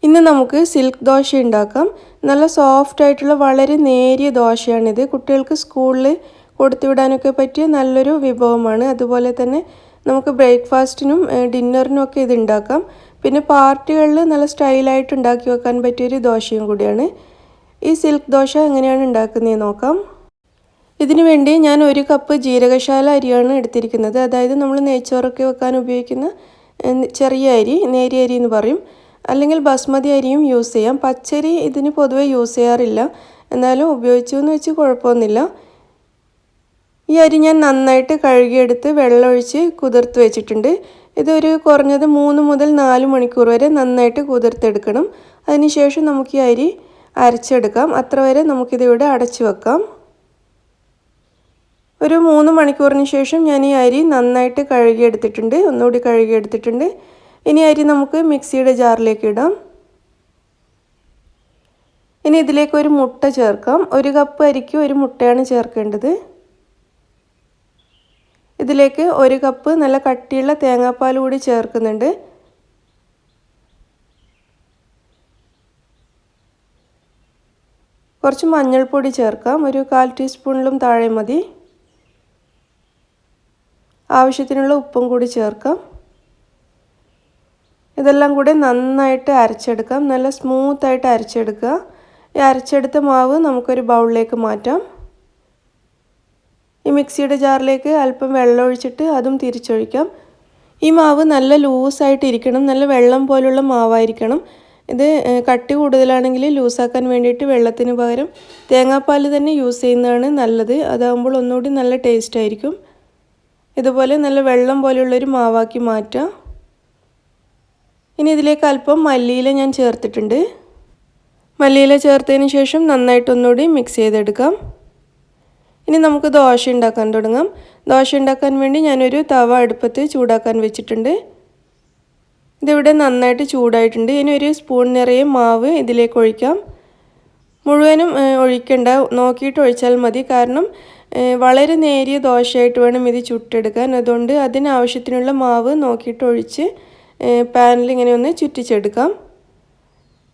ഇന്ന് നമുക്ക് സിൽക്ക് ദോശ ഉണ്ടാക്കാം. നല്ല സോഫ്റ്റ് ആയിട്ടുള്ള വളരെ നേരിയ ദോശയാണിത്. കുട്ടികൾക്ക് സ്കൂളിൽ കൊടുത്തുവിടാനൊക്കെ പറ്റിയ നല്ലൊരു വിഭവമാണ്. അതുപോലെ തന്നെ നമുക്ക് ബ്രേക്ക്ഫാസ്റ്റിനും ഡിന്നറിനും ഒക്കെ ഇത് ഉണ്ടാക്കാം. പിന്നെ പാർട്ടികളിൽ നല്ല സ്റ്റൈലായിട്ട് ഉണ്ടാക്കി വെക്കാൻ പറ്റിയൊരു ദോശയും കൂടിയാണ്. ഈ സിൽക്ക് ദോശ എങ്ങനെയാണ് ഉണ്ടാക്കുന്നതെന്ന് നോക്കാം. ഇതിനു വേണ്ടി ഞാൻ 1 കപ്പ് ജീരകശാല അരിയാണ് എടുത്തിരിക്കുന്നത്. അതായത് നമ്മൾ നെയ്ച്ചോറൊക്കെ വെക്കാൻ ഉപയോഗിക്കുന്ന ചെറിയ അരി, നേരിയ അരി എന്ന് പറയും. അല്ലെങ്കിൽ ബസ്മതി അരിയും യൂസ് ചെയ്യാം. പച്ചരി ഇതിന് പൊതുവെ യൂസ് ചെയ്യാറില്ല. എന്നാലും ഉപയോഗിച്ചു എന്ന് വെച്ച് കുഴപ്പമൊന്നുമില്ല. ഈ അരി ഞാൻ നന്നായിട്ട് കഴുകിയെടുത്ത് വെള്ളമൊഴിച്ച് കുതിർത്ത് വെച്ചിട്ടുണ്ട്. ഇതൊരു കുറഞ്ഞത് 3 മുതൽ 4 മണിക്കൂർ വരെ നന്നായിട്ട് കുതിർത്തെടുക്കണം. അതിനുശേഷം നമുക്ക് ഈ അരി അരച്ചെടുക്കാം. അത്ര വരെ നമുക്കിതിവിടെ അടച്ചു വെക്കാം. ഒരു 3 മണിക്കൂറിന് ശേഷം ഞാൻ ഈ അരി നന്നായിട്ട് കഴുകിയെടുത്തിട്ടുണ്ട്. ഒന്നുകൂടി കഴുകിയെടുത്തിട്ടുണ്ട്. ഇനി അരി നമുക്ക് മിക്സിയുടെ ജാറിലേക്ക് ഇടാം. ഇനി ഇതിലേക്ക് ഒരു മുട്ട ചേർക്കാം. 1 കപ്പ് അരിക്ക് 1 മുട്ടയാണ് ചേർക്കേണ്ടത്. ഇതിലേക്ക് 1 കപ്പ് നല്ല കട്ടിയുള്ള തേങ്ങാപ്പാൽ കൂടി ചേർക്കുന്നുണ്ട്. കുറച്ച് മഞ്ഞൾപ്പൊടി ചേർക്കാം. ഒരു 1/4 ടീസ്പൂണിലും താഴെ മതി. ആവശ്യത്തിനുള്ള ഉപ്പും കൂടി ചേർക്കാം. ഇതെല്ലാം കൂടി നന്നായിട്ട് അരച്ചെടുക്കാം. നല്ല സ്മൂത്തായിട്ട് അരച്ചെടുക്കുക. ഈ അരച്ചെടുത്ത മാവ് നമുക്കൊരു ബൗളിലേക്ക് മാറ്റാം. ഈ മിക്സിയുടെ ജാറിലേക്ക് അല്പം വെള്ളം ഒഴിച്ചിട്ട് അതും തിരിച്ചൊഴിക്കാം. ഈ മാവ് നല്ല ലൂസായിട്ട് ഇരിക്കണം. നല്ല വെള്ളം പോലുള്ള മാവായിരിക്കണം. ഇത് കട്ടി കൂടുതലാണെങ്കിൽ ലൂസാക്കാൻ വേണ്ടിയിട്ട് വെള്ളത്തിന് പകരം തേങ്ങാപ്പാൽ തന്നെ യൂസ് ചെയ്യുന്നതാണ് നല്ലത്. അതാകുമ്പോൾ ഒന്നുകൂടി നല്ല ടേസ്റ്റ് ആയിരിക്കും. ഇതുപോലെ നല്ല വെള്ളം പോലുള്ളൊരു മാവാക്കി മാറ്റാം. ഇനി ഇതിലേക്ക് അല്പം മല്ലിയില ഞാൻ ചേർത്തിട്ടുണ്ട്. മല്ലിയില ചേർത്തതിന് ശേഷം നന്നായിട്ടൊന്നുകൂടി മിക്സ് ചെയ്തെടുക്കാം. ഇനി നമുക്ക് ദോശ ഉണ്ടാക്കാൻ തുടങ്ങാം. ദോശ ഉണ്ടാക്കാൻ വേണ്ടി ഞാനൊരു തവ അടുപ്പത്ത് ചൂടാക്കാൻ വെച്ചിട്ടുണ്ട്. ഇതിവിടെ നന്നായിട്ട് ചൂടായിട്ടുണ്ട്. ഇനി ഒരു സ്പൂൺ നിറയെ മാവ് ഇതിലേക്ക് ഒഴിക്കാം. മുഴുവനും ഒഴിക്കേണ്ട, നോക്കിയിട്ട് ഒഴിച്ചാൽ മതി. കാരണം വളരെ നേരിയ ദോശയായിട്ട് വേണം ഇത് ചുട്ടെടുക്കാൻ. അതുകൊണ്ട് അതിനാവശ്യത്തിനുള്ള മാവ് നോക്കിയിട്ട് ഒഴിച്ച് പാനിൽ ഇങ്ങനെ ഒന്ന് ചുറ്റിച്ചെടുക്കാം.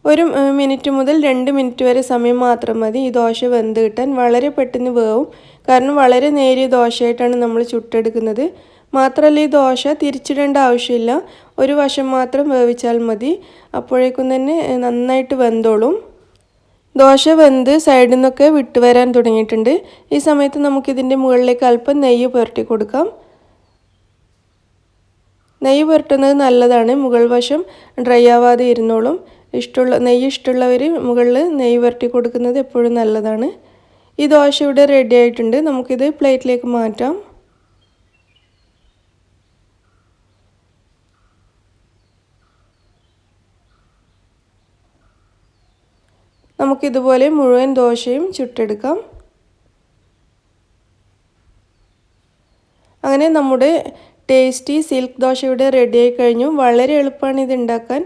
1 മിനിറ്റ് മുതൽ 2 മിനിറ്റ് വരെ സമയം മാത്രം മതി ഈ ദോശ വെന്ത് കിട്ടാൻ. വളരെ പെട്ടെന്ന് വേവും. കാരണം വളരെ നേരിയ ദോശയായിട്ടാണ് നമ്മൾ ചുട്ടെടുക്കുന്നത്. മാത്രമല്ല ഈ ദോശ തിരിച്ചിടേണ്ട ആവശ്യമില്ല. ഒരു വശം മാത്രം വേവിച്ചാൽ മതി. അപ്പോഴേക്കും തന്നെ നന്നായിട്ട് വെന്തോളും. ദോശ വെന്ത് സൈഡിൽ നിന്നൊക്കെ വിട്ട് വരാൻ തുടങ്ങിയിട്ടുണ്ട്. ഈ സമയത്ത് നമുക്കിതിൻ്റെ മുകളിലേക്ക് അല്പം നെയ്യ് പുരട്ടി കൊടുക്കാം. നെയ്യ് പുരട്ടുന്നത് നല്ലതാണ്. മുകൾ വശം ഡ്രൈ ആവാതെ ഇരുന്നോളും. നെയ്യ് ഇഷ്ടമുള്ളവർ മുകളിൽ നെയ്യ് പുരട്ടി കൊടുക്കുന്നത് എപ്പോഴും നല്ലതാണ്. ഈ ദോശ ഇവിടെ റെഡി ആയിട്ടുണ്ട്. നമുക്കിത് പ്ലേറ്റിലേക്ക് മാറ്റാം. നമുക്കിതുപോലെ മുഴുവൻ ദോശയും ചുട്ടെടുക്കാം. അങ്ങനെ നമ്മുടെ ടേസ്റ്റി സിൽക്ക് ദോശ ഇവിടെ റെഡി ആയി കഴിഞ്ഞു. വളരെ എളുപ്പമാണ് ഇത് ഉണ്ടാക്കാൻ.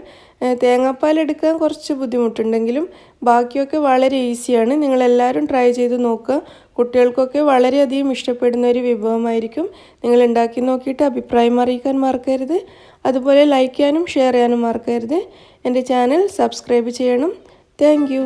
തേങ്ങാപ്പാൽ എടുക്കാൻ കുറച്ച് ബുദ്ധിമുട്ടുണ്ടെങ്കിലും ബാക്കിയൊക്കെ വളരെ ഈസിയാണ്. നിങ്ങളെല്ലാവരും ട്രൈ ചെയ്ത് നോക്കുക. കുട്ടികൾക്കൊക്കെ വളരെയധികം ഇഷ്ടപ്പെടുന്ന ഒരു വിഭവമായിരിക്കും. നിങ്ങൾ ഉണ്ടാക്കി നോക്കിയിട്ട് അഭിപ്രായം അറിയിക്കാൻ മറക്കരുത്. അതുപോലെ ലൈക്ക് ചെയ്യാനും ഷെയർ ചെയ്യാനും മറക്കരുത്. എൻ്റെ ചാനൽ സബ്സ്ക്രൈബ് ചെയ്യണം. Thank you.